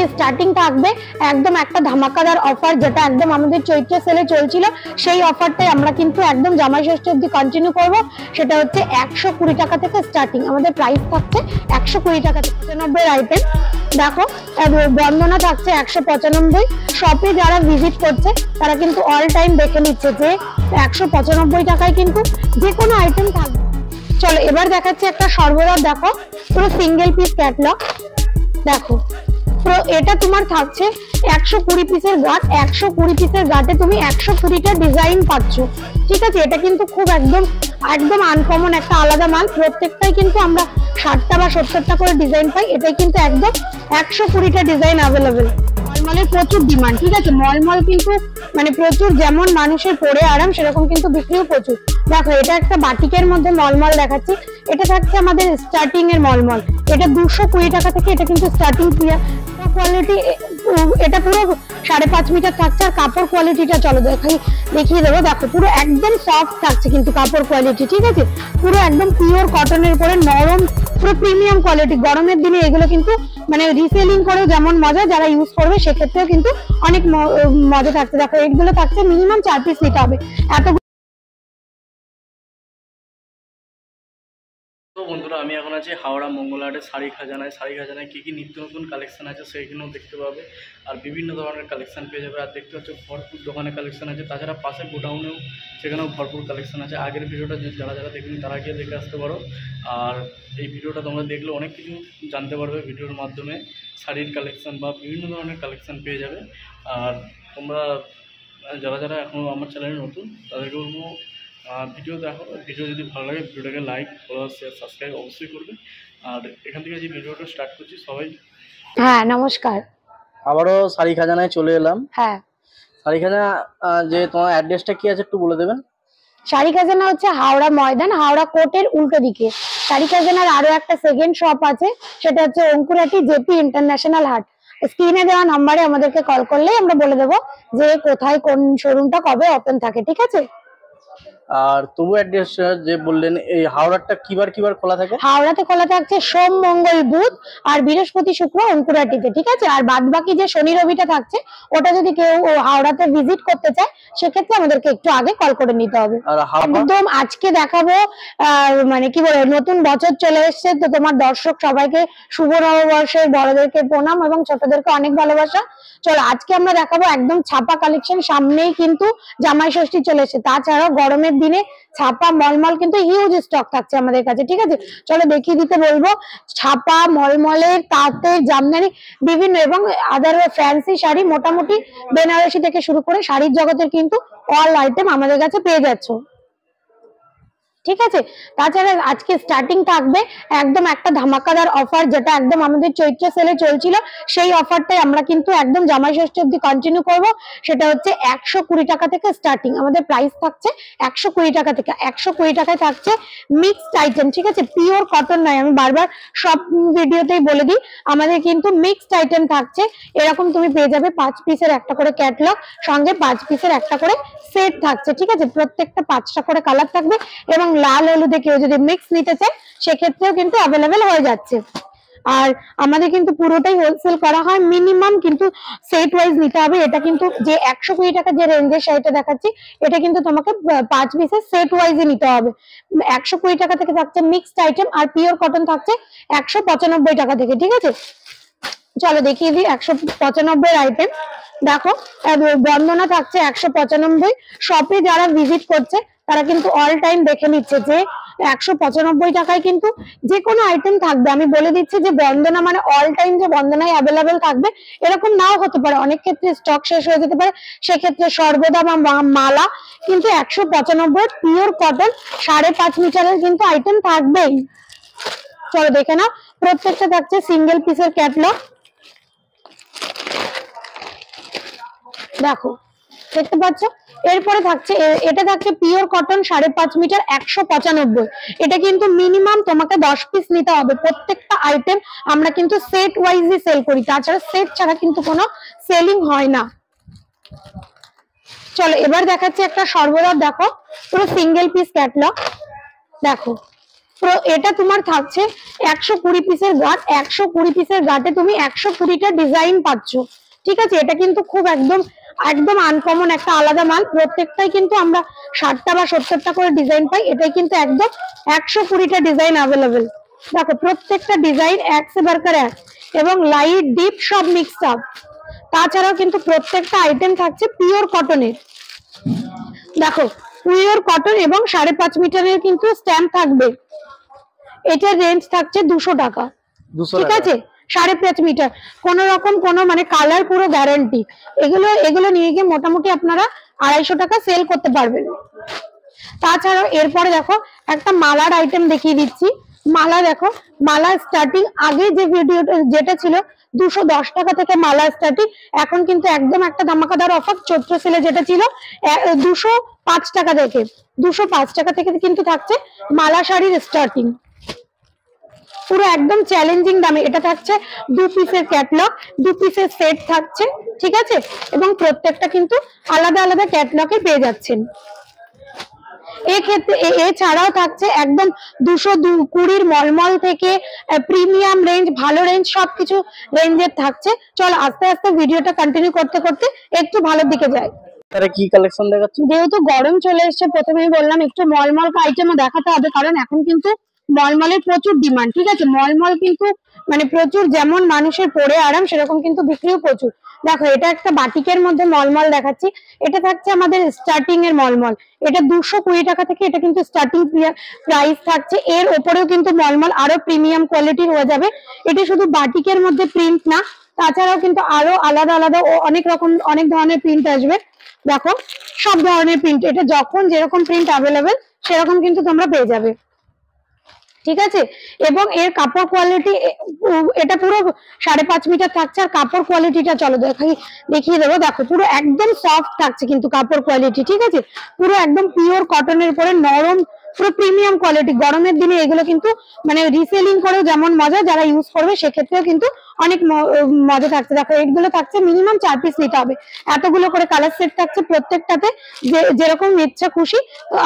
আজকে স্টার্টিং থাকবে একদম একটা ধামাকাদার অফার, যেটা একদম আমাদের চৈত্র সেলে চলছিল সেই অফারটাই আমরা কিন্তু একদম জামাই ষষ্ঠী অব্দি কন্টিনিউ করব। সেটা হচ্ছে 120 টাকা থেকে স্টার্টিং, আমাদের প্রাইস থাকছে 120 টাকা থেকে। 95 আইটেম দেখো, বন্দনা থাকছে 195। শপে যারা ভিজিট করছে তারা কিন্তু অল টাইম দেখে নিচ্ছে যে 195 টাকায় কিন্তু যে কোনো আইটেম থাকবে। চলো এবার দেখাচ্ছি একটা সর্বদা, দেখো পুরো সিঙ্গেল পিস ক্যাটলগ। দেখো পুরো এটা তোমার থাকছে 120 পিসের গাট, 120 পিসের গাটে তুমি 120টা ডিজাইন পাচ্ছ। ঠিক আছে, এটা কিন্তু খুব একদম আনকমন একটা আলাদা মাল। প্রত্যেকটাই কিন্তু আমরা 60টা বা 70টা করে ডিজাইন পাই, এটাই কিন্তু একদম 120টা ডিজাইন অ্যাভেলেবেল। মলমলের প্রচুর ডিমান্ড। ঠিক আছে, মলমল কিন্তু মানে প্রচুর, যেমন মানুষের পরে আরাম সেরকম কিন্তু বিক্রিও প্রচুর। দেখো এটা একটা বাটিকের মধ্যে মলমল দেখাচ্ছি, এটা থাকছে আমাদের স্টার্টিং এর মলমল। এটা 220 টাকা থেকে এটা কিন্তু স্টার্টিং কোয়ালিটি। এটা পুরো 5.5 মিটার থাকছে। আর কাপড় কোয়ালিটিটা চলো দেখিয়ে দেবো। দেখো পুরো একদম সফট থাকছে কিন্তু কাপড় কোয়ালিটি। ঠিক আছে, পুরো একদম পিওর কটনের উপরে নরম, পুরো প্রিমিয়াম কোয়ালিটি। গরমের দিনে এগুলো কিন্তু মানে রিসেলিং করেও যেমন মজা, যারা ইউজ করবে সেক্ষেত্রেও কিন্তু অনেক মজা থাকছে। দেখো এগুলো থাকছে মিনিমাম 4 পিস নিতে হবে। এত তো বন্ধুরা, আমি এখন আছি হাওড়া মঙ্গলহাটে শাড়ি খাজানায়। শাড়ি খাজানায় কী কী নিত্য নতুন কালেকশন আছে সেইগুলোও দেখতে পাবে, আর বিভিন্ন ধরনের কালেকশন পেয়ে যাবে। আর দেখতে হচ্ছে ভরপুর দোকানে কালেকশন আছে, তাছাড়া পাশে গোডাউনেও সেখানেও ভরপুর কালেকশন আছে। আগের ভিডিওটা যারা দেখবেন তারা গিয়ে দেখে আসতে পারো। আর এই ভিডিওটা তোমরা দেখলে অনেক কিছু জানতে পারবে ভিডিওর মাধ্যমে, শাড়ির কালেকশন বা বিভিন্ন ধরনের কালেকশন পেয়ে যাবে। আর তোমরা যারা এখনও আমার চ্যানেলে নতুন তাদেরকে বলবো ভিডিও দেখো, ভিডিও যদি ভালো লাগে ভিডিওটাকে লাইক, ফলো, শেয়ার, সাবস্ক্রাইব অবশ্যই করবে। আর এখান থেকে যে ভিডিওটা স্টার্ট করছি সবাই। হ্যাঁ নমস্কার, আবারও শাড়ি খাজানায় চলে এলাম। হ্যাঁ শাড়ি খাজানা, যে তোমার অ্যাড্রেসটা কি আছে একটু বলে দেবেন। শাড়ি খাজানা হচ্ছে হাওড়া ময়দান, হাওড়া কোর্টের উল্টো দিকে। শাড়ি খাজানার আরো একটা সেকেন্ড শপ আছে, সেটা হচ্ছে অঙ্কুরাটি জেপি ইন্টারন্যাশনাল হাট। স্ক্রিনে দেওয়া নাম্বারে আমাদেরকে কল করলেই আমরা বলে দেবো যে কোথায় কোন শোরুমটা কবে ওপেন থাকে। ঠিক আছে, আর তবু অ্যাড্রেস যে বললেন, এই হাওড়াটা কিবার খোলা থাকে? হাওড়াতে খোলা থাকছে সোম, মঙ্গল, বুধ আর বৃহস্পতি, শুক্র অঙ্কুরাটিতে। ঠিক আছে, আর বাদ বাকি যে শনি রবিটা থাকছে ওটা যদি কেউ হাওড়াতে ভিজিট করতে চায় সেক্ষেত্রে আমাদেরকে একটু আগে কল করে নিতে হবে। একদম আজকে দেখাবো মানে কি বলে, নতুন বছর চলে এসছে তো তোমার দর্শক সবাইকে শুভ নববর্ষের, বড়দেরকে প্রণাম এবং ছোটদেরকে অনেক ভালোবাসা। চলো আজকে আমরা দেখাবো একদম ছাপা কালেকশন। সামনেই কিন্তু জামাই ষষ্ঠী চলে এসেছে, তাছাড়াও গরমের দিনে ছাপা মলমল কিন্তু হিউজ স্টক থাকছে আমাদের কাছে। ঠিক আছে, চলো দেখিয়ে দিতে বলবো। ছাপা, মলমলের, তাঁতের, জামদানি বিভিন্ন এবং আদার ফ্যান্সি শাড়ি, মোটামুটি বেনারসি থেকে শুরু করে শাড়ির জগতের কিন্তু অল আইটেম আমাদের কাছে পেয়ে যাচ্ছ। ঠিক আছে, তাছাড়া আজকে স্টার্টিং থাকবে একদম একটা ধামাকাদার অফার, যেটা একদম আমাদের চৈত্র সেলে চলছিল সেই অফারটাই আমরা কিন্তু একদম জামাই ষষ্ঠী অব্দি কন্টিনিউ করব। সেটা হচ্ছে 120 টাকা থেকে স্টার্টিং, আমাদের প্রাইস থাকছে 120 টাকা থেকে। 120 টাকায় থাকছে মিক্সড আইটেম। ঠিক আছে, পিওর কটন নয়, আমি বারবার সব ভিডিওতেই বলে দিই আমাদের কিন্তু মিক্সড আইটেম থাকছে। এরকম তুমি পেয়ে যাবে 5 পিসের একটা করে ক্যাটলগ, সঙ্গে 5 পিসের একটা করে সেট থাকছে। ঠিক আছে, প্রত্যেকটা 5টা করে কালার থাকবে এবং লাল হলুদে কেউ যদি মিক্স নিতে চায় সেক্ষেত্রেও কিন্তু অ্যাভেলেবেল হয়ে যাচ্ছে। আর আমাদের কিন্তু পুরোটাই হোলসেল করা হয়, মিনিমাম কিন্তু সেট ওয়াইজ নিতে হবে। এটা কিন্তু যে 120 টাকা যে রেঞ্জের শাড়িটা দেখাচ্ছি এটা কিন্তু তোমাকে 5 পিসের সেট ওয়াইজে নিতে হবে। 120 টাকা থেকে থাকছে মিক্সড আইটেম, আর পিওর কটন থাকছে 195 টাকা থেকে। ঠিক আছে, চলো দেখিয়ে দিই 195 আইটেম। দেখো বন্দনা থাকছে 195। শপে যারা ভিজিট করছে তারা কিন্তু অল টাইম দেখে নিচ্ছে যে 195 টাকায় কিন্তু যে কোনো আইটেম থাকবে। আমি বলে দিচ্ছি যে বন্দনা মানে অল টাইম যে বন্দনায় অ্যাভেলেবেল থাকবে এরকম নাও হতে পারে, অনেক ক্ষেত্রে স্টক শেষ হয়ে যেতে পারে, সেক্ষেত্রে সর্বদা বা মালা কিন্তু 195 পিওর কটন 5.5 মিটারের কিন্তু আইটেম থাকবেই। চলো দেখে নাও, প্রত্যেকটা থাকছে সিঙ্গেল পিসের ক্যাটলগ। দেখো দেখতে পাচ্ছ, এরপরে থাকছে এটা থাকছে পিওর কটন 5.5 মিটার 195। এটা কিন্তু মিনিমাম তোমাকে 10 পিস নিতে হবে। প্রত্যেকটা আইটেম আমরা কিন্তু সেট ওয়াইজই সেল করি, তাছাড়া সেট ছাড়া কিন্তু কোনো সেলিং হয় না। চলো এবার দেখাচ্ছি একটা সর্বদা, দেখো পুরো সিঙ্গেল পিস ক্যাটলগ। দেখো এটা তোমার থাকছে 120 পিসের গাঁট, 120 পিসের গাঁটে তুমি 120টা ডিজাইন পাচ্ছ, ঠিক আছে। এটা কিন্তু খুব একদম একদম আনকমন একটা আলাদা মাল, প্রত্যেকটাই কিন্তু আমরা 60টা বা 70টা করে ডিজাইন পাই, এটাই কিন্তু একদম 120টা ডিজাইন অ্যাভেলেবেল। দেখো প্রত্যেকটা ডিজাইন এক সে বারকার এক, এবং লাইট ডিপ সব মিক্সড আপ। তাছাড়াও কিন্তু প্রত্যেকটা আইটেম থাকছে পিওর কটনের, দেখো পিওর কটন, এবং 5.5 মিটারের কিন্তু স্ট্যাম্প থাকবে। এটার রেঞ্জ থাকছে 200 টাকা, ঠিক আছে। 5.5 মিটার, কোন রকম কোনো মানে কালার পুরো গ্যারান্টি। এগুলো নিয়ে গিয়ে মোটামুটি আপনারা 250 টাকা সেল করতে পারবেন। তাছাড়াও এরপরে দেখো একটা মালার আইটেম দেখিয়ে দিচ্ছি। মালা দেখো, মালা স্টার্টিং আগে যে ভিডিওটা যেটা ছিল 210 টাকা থেকে মালা স্টার্টিং, এখন কিন্তু একদম একটা ধামাকাদার অফার, চৈত্র সেলে যেটা ছিল 205 টাকা থেকে, 205 টাকা থেকে কিন্তু থাকছে মালা শাড়ির স্টার্টিং, পুরো একদম চ্যালেঞ্জিং দামে। এটা থাকছে 2 পিসের ক্যাটলগ, 2 পিসের সেট থাকছে, ঠিক আছে, এবং প্রত্যেকটা কিন্তু আলাদা আলাদা ক্যাটলগে পেয়ে যাচ্ছেন। এক্ষেত্রে এছাড়াও থাকছে একদম 220 মলমল থেকে প্রিমিয়াম রেঞ্জ, ভালো রেঞ্জ, সবকিছু রেঞ্জের থাকছে। চল আস্তে আস্তে ভিডিওটা কন্টিনিউ করতে করতে একটু ভালোর দিকে যাই। কি কালেকশন দেখাচ্ছেন? যেহেতু গরম চলে এসেছে, প্রথমেই বললাম একটু মলমল আইটেমও দেখাতে হবে, কারণ এখন কিন্তু মলমলের প্রচুর ডিমান্ড, ঠিক আছে। মলমল কিন্তু মানে প্রচুর, যেমন মানুষের পরে আরাম সেরকম কিন্তু বিক্রিও প্রচুর। দেখো এটা একটা বাটিকের মধ্যে মলমল দেখাচ্ছি, এটা থাকছে আমাদের স্টার্টিং এর মলমল, এটা 220 টাকা থেকে এটা কিন্তু স্টার্টিং প্রাইস থাকছে। এর ওপরেও কিন্তু মলমল আরো প্রিমিয়াম কোয়ালিটির হয়ে যাবে। এটা শুধু বাটিকের মধ্যে প্রিন্ট না, তাছাড়াও কিন্তু আরো আলাদা আলাদা ও অনেক ধরনের প্রিন্ট আসবে। দেখো সব ধরনের প্রিন্ট, এটা যখন যেরকম প্রিন্ট অ্যাভেলেবেল সেরকম কিন্তু তোমরা পেয়ে যাবে, ঠিক আছে। এবং এর কাপড় কোয়ালিটি, এটা পুরো 5.5 মিটার থাকছে, আর কাপড় কোয়ালিটিটা চলো দেখিয়ে দেবো। দেখো পুরো একদম সফট থাকছে কিন্তু কাপড় কোয়ালিটি, ঠিক আছে, পুরো একদম পিওর কটনের উপরে নরম, পুরো প্রিমিয়াম কোয়ালিটি। গরমের দিনে এগুলো কিন্তু মানে রিসেলিং করেও যেমন মজা, যারা ইউজ করবে সেক্ষেত্রেও কিন্তু অনেক মজা থাকছে। দেখো এগুলো থাকছে মিনিমাম 4 পিস নিতে হবে, এতগুলো করে কালার সেট থাকছে, প্রত্যেকটাতে যেরকম ইচ্ছা খুশি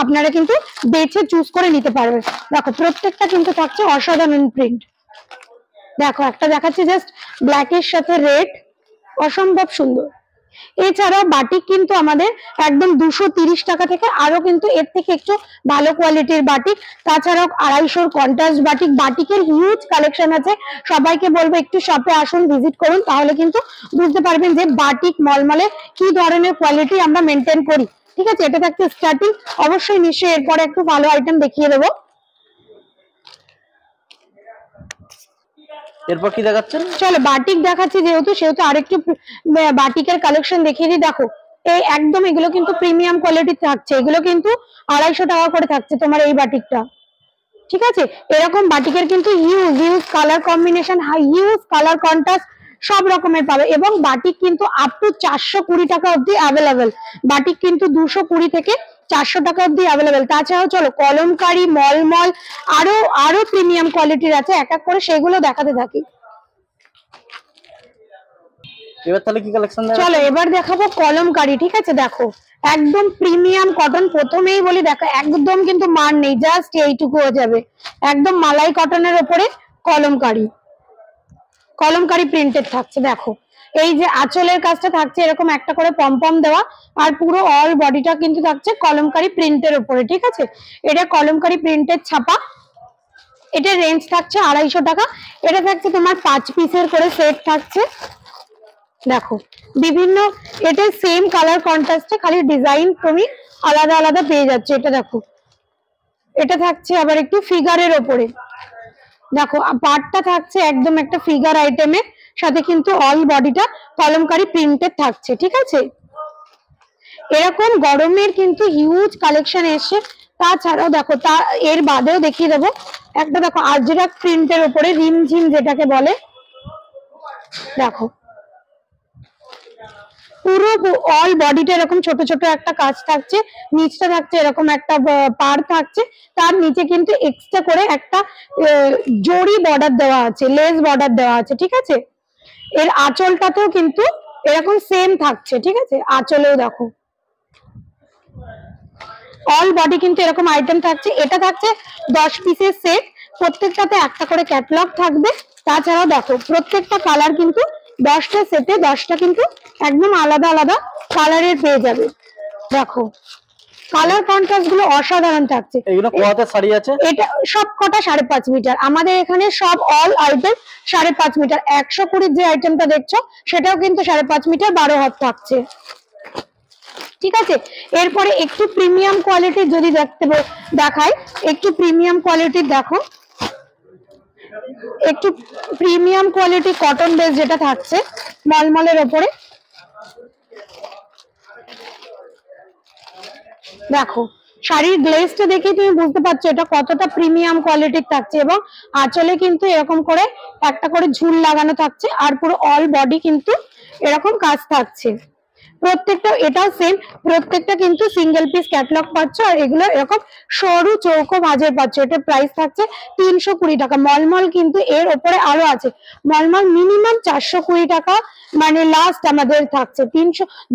আপনারা কিন্তু বেছে চুজ করে নিতে পারবেন। দেখো প্রত্যেকটা কিন্তু থাকছে অসাধারণ প্রিন্ট। দেখো একটা দেখাচ্ছি জাস্ট ব্ল্যাকের সাথে রেড, অসম্ভব সুন্দর। এছাড়াও বাটিক কিন্তু আমাদের একদম 230 টাকা থেকে আরো কিন্তু এর থেকে একটু ভালো কোয়ালিটির বাটিক, তাছাড়াও 250 কন্ট্রাস্ট বাটিক, বাটিকের হিউজ কালেকশন আছে। সবাইকে বলবো একটু শপে আসুন, ভিজিট করুন, তাহলে কিন্তু বুঝতে পারবেন যে বাটিক মলমলে কি ধরনের কোয়ালিটি আমরা মেনটেন করি, ঠিক আছে। এটা থাকছে স্টার্টিং, অবশ্যই নিশ্চয়ই এরপরে একটু ভালো আইটেম দেখিয়ে দেবো। এরপর কি দেখাচ্ছেন? চলো বাটিক দেখাচ্ছি, সেহেতু আরেকটু বাটিকের কালেকশন দেখিয়ে দিই। দেখো এই একদম এগুলো কিন্তু প্রিমিয়াম কোয়ালিটি থাকছে, এগুলো কিন্তু 250 টাকা করে থাকছে তোমার এই বাটিকটা, ঠিক আছে। এরকম বাটিকের কিন্তু huge colour combination, huge colour contrast সব রকমের পাবে, এবং বাটিক কিন্তু আপ টু 420 টাকা অবধি অ্যাভেলেবেল। বাটিক কিন্তু 220 থেকে 400 টাকা অবধি অ্যাভেলেবেল। তাছাড়াও চলো কলমকারি, মলমল আরো প্রিমিয়াম কোয়ালিটির আছে, এক এক করে সেগুলো দেখাতে থাকি। এবার তাহলে কি কালেকশন দেখাচ্ছেন? চলো এবার দেখাবো কলমকারি, ঠিক আছে। দেখো একদম প্রিমিয়াম কটন, প্রথমেই বলি দেখো একদম কিন্তু মান নেই, জাস্ট এইটুকু হয়ে যাবে, একদম মালাই কটনের উপরে কলমকারি প্রিন্টেড থাকছে। দেখো এই যে আঁচলের কাজটা থাকছে এরকম একটা করে পমপম দেওয়া, আর পুরো অল বডিটা কিন্তু থাকছে কলমকারি প্রিন্টের উপরে, ঠিক আছে। এটা কলমকারি প্রিন্টের ছাপা, এটা রেঞ্জ থাকছে 250 টাকা। এটা থাকছে তোমার 5 পিসের করে সেট থাকছে। দেখো বিভিন্ন, এটা সেম কালার কন্ট্রাস্টে, খালি ডিজাইন তুমি আলাদা আলাদা পেয়ে যাচ্ছে। এটা দেখো এটা থাকছে আবার একটু ফিগারের ওপরে, দেখো পার্টটা থাকছে একদম একটা ফিগার আইটেমের সাথে, কিন্তু অল বডিটা কলমকারি প্রিন্টেড থাকছে, ঠিক আছে। এরকম গরমের কিন্তু হিউজ কালেকশন এসছে। তাছাড়াও দেখো এর বাদেও দেখিয়ে দেবো একটা, দেখো আজরাক প্রিন্টের উপরে রিমঝিম যেটাকে বলে, দেখো পুরো অল বডিটা এরকম ছোট ছোট একটা কাজ থাকছে, নিচটা থাকছে এরকম একটা পার থাকছে, তার নিচে কিন্তু এক্সট্রা করে একটা জরি বর্ডার দেওয়া আছে, লেস বর্ডার দেওয়া আছে, ঠিক আছে। এর আঁচলটাতেও কিন্তু এরকম সেম থাকছে, ঠিক আছে, আঁচলেও দেখো অল বডি কিন্তু এরকম আইটেম থাকছে। এটা থাকছে 10 পিসের সেট, প্রত্যেকটাতে একটা করে ক্যাটালগ থাকবে। তাছাড়াও দেখো প্রত্যেকটা কালার কিন্তু 10টা সেটে 10টা কিন্তু একদম আলাদা আলাদা কালারের পেয়ে যাবে। দেখো কালার কন্ট্রাস্ট গুলো অসাধারণ থাকছে। এগুলো কত শাড়ি আছে? এটা সব কটা 5.5 মিটার, আমাদের এখানে সব অল আইটেম 5.5 মিটার। 120 যে আইটেমটা দেখছো সেটাও কিন্তু 5.5 মিটার 12 হাত থাকছে, ঠিক আছে। এরপরে একটু প্রিমিয়াম কোয়ালিটির যদি দেখাই, একটু প্রিমিয়াম কোয়ালিটির দেখো, একটু প্রিমিয়াম কোয়ালিটি কটন বেস যেটা থাকছে মলমলের ওপরে, দেখো শাড়ির গ্লেজটা দেখে তুমি বুঝতে পারছো এটা কতটা প্রিমিয়াম কোয়ালিটির থাকছে। এবং আঁচলে কিন্তু এরকম করে একটা করে ঝুল লাগানো থাকছে, আর পুরো অল বডি কিন্তু এরকম কাজ থাকছে। প্রত্যেকটা এটাও সেম, প্রত্যেকটা কিন্তু সিঙ্গেল পিস ক্যাটালগ পাচ্ছ, আর এগুলো এরকম সরু চৌকো ভাঁজের পাচ্ছ। এটা প্রাইস থাকছে 320 টাকা। মলমল কিন্তু এর ওপরে আরো আছে, মলমল মিনিমাম 420 টাকা, মানে লাস্ট আমাদের থাকছে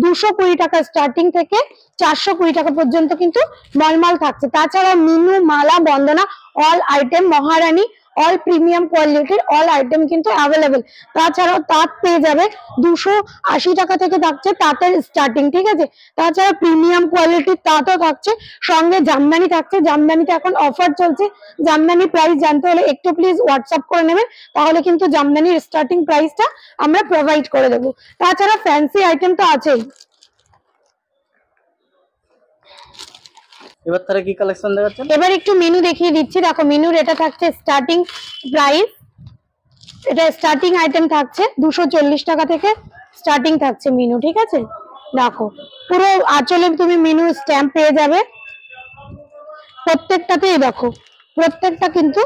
220 টাকা স্টার্টিং থেকে 420 টাকা পর্যন্ত কিন্তু মলমল থাকছে। তাছাড়া মিনু, মালা, বন্দনা অল আইটেম, মহারানী অল প্রিমিয়াম কোয়ালিটির অল আইটেম কিন্তু অ্যাভেলেবেল। তাছাড়াও তাঁত পেয়ে যাবে 280 টাকা থেকে থাকছে তাঁতের স্টার্টিং, ঠিক আছে। তাছাড়া প্রিমিয়াম কোয়ালিটির তাঁতও থাকছে, সঙ্গে জামদানি থাকছে। জামদানিতে এখন অফার চলছে, জামদানি প্রাইস জানতে হলে একটু প্লিজ হোয়াটসঅ্যাপ করে নেবেন, তাহলে কিন্তু জামদানির স্টার্টিং প্রাইসটা আমরা প্রোভাইড করে দেবো। তাছাড়া ফ্যান্সি আইটেম তো আছেই। এবার তারা কি কালেকশন দেখাচ্ছেন? এবার একটু মেনু দেখিয়ে দিচ্ছি। দেখো মেনুর এটা থাকছে স্টার্টিং প্রাইস, এটা স্টার্টিং আইটেম থাকছে 240 টাকা থেকে স্টার্টিং থাকছে মেনু, ঠিক আছে। দেখো পুরো আঁচলে তুমি মেনু স্ট্যাম্প পেয়ে যাবে প্রত্যেকটাতেই। দেখো প্রত্যেকটা কিন্তু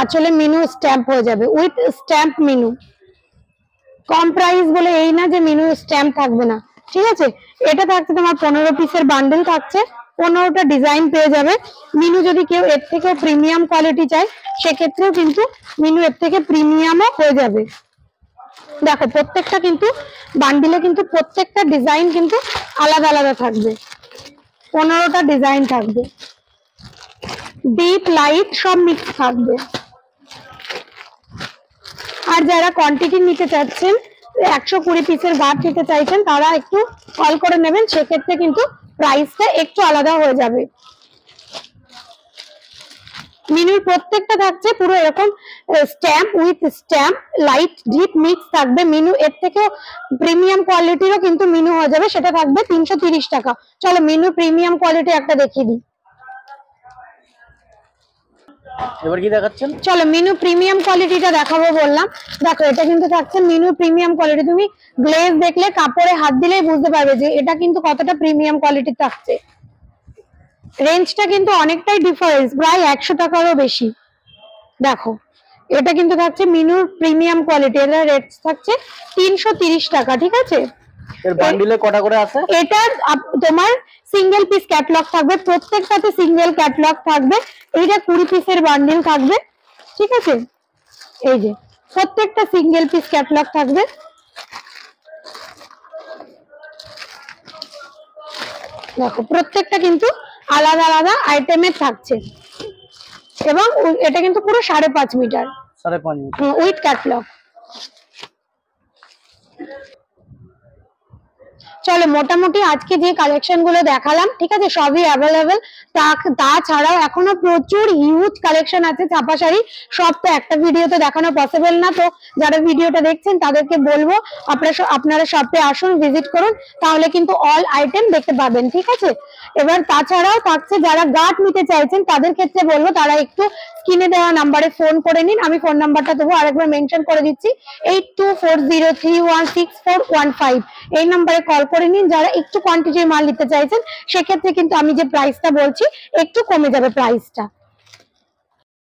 আঁচলে মেনু স্ট্যাম্প হয়ে যাবে, with stamp menu. Com price বলে এই না যে মেনু স্ট্যাম্প থাকবে না, ঠিক আছে। এটা থাকছে তোমার 15 পিসের বান্ডেল থাকছে, 15টা ডিজাইন পেয়ে যাবে। মিনু যদি কেউ এর থেকেও প্রিমিয়াম কোয়ালিটি চায় সেক্ষেত্রেও কিন্তু মিনু এর থেকে প্রিমিয়ামও হয়ে যাবে। দেখো প্রত্যেকটা কিন্তু বান্ডিলে কিন্তু প্রত্যেকটা ডিজাইন কিন্তু আলাদা আলাদা থাকবে, 15টা ডিজাইন থাকবে, ডিপ লাইট সব মিক্স থাকবে। আর যারা কোয়ান্টিটি নিতে চাচ্ছেন, 120 পিসের গাঁট নিতে চাইছেন, তারা একটু কল করে নেবেন, সেক্ষেত্রে কিন্তু প্রাইসটা একটু আলাদা হয়ে যাবে। মিনুর প্রত্যেকটা থাকছে পুরো এরকম stamp with stamp, light deep mix থাকবে। মিনু এর থেকেও প্রিমিয়াম কোয়ালিটিরও কিন্তু মিনু হয়ে যাবে, সেটা থাকবে 330 টাকা। চলো মিনু প্রিমিয়াম কোয়ালিটি একটা দেখিয়ে দিই। এবার কি দেখাচ্ছেন? চলো মিনু প্রিমিয়াম কোয়ালিটিটা দেখাবো বললাম। দেখো এটা কিন্তু থাকছে মিনু প্রিমিয়াম কোয়ালিটি, তুমি গ্লেজ দেখলে কাপড়ে হাত দিলেই বুঝতে পারবে যে এটা কিন্তু কতটা প্রিমিয়াম কোয়ালিটি থাকছে। রেঞ্জটা কিন্তু অনেকটাই ডিফারেন্স, প্রায় 100 টাকারও বেশি। দেখো এটা কিন্তু থাকছে মিনুর প্রিমিয়াম কোয়ালিটি, এটার রেট থাকছে 330 টাকা, ঠিক আছে। এর বান্ডিলে কটা করে আছে? এটা তোমার সিঙ্গেল পিস ক্যাটালগ থাকবে, প্রত্যেকটাতে সিঙ্গেল ক্যাটালগ থাকবে। এইটা 20 পিসের বান্ডিল থাকবে, ঠিক আছে। এই যে প্রত্যেকটা সিঙ্গেল পিস ক্যাটালগ থাকবে। দেখো প্রত্যেকটা কিন্তু আলাদা আলাদা আইটেমের থাকছে, এবং এটা কিন্তু পুরো 5.5 মিটার 5.5 মিটার উইথ ক্যাটালগ। চলো মোটামুটি আজকে যে কালেকশন গুলো দেখালাম, ঠিক আছে, সবই অ্যাভেলেবেল। তাছাড়াও এখনো প্রচুর হিউজ কালেকশন আছে ছাপা শাড়ি, সব তো একটা ভিডিওতে দেখানো পসিবল না। তো যারা ভিডিওটা দেখছেন তাদেরকে বলবো আপনারা শপে আসুন, ভিজিট করুন, তাহলে কিন্তু অল আইটেম দেখতে পাবেন, ঠিক আছে। এবার তাছাড়াও থাকছে যারা গার্ড নিতে চাইছেন তাদের ক্ষেত্রে বলবো তারা একটু স্ক্রিনে দেওয়া নাম্বারে ফোন করে নিন। আমি ফোন নাম্বারটা দেবো, আরেকবার মেনশন করে দিচ্ছি, 8240316415। এই নাম্বারে কল করে নিন যারা একটু কোয়ান্টিটির মাল নিতে চাইছেন, সেক্ষেত্রে কিন্তু আমি যে প্রাইসটা বলছি একটু কমে যাবে প্রাইসটা।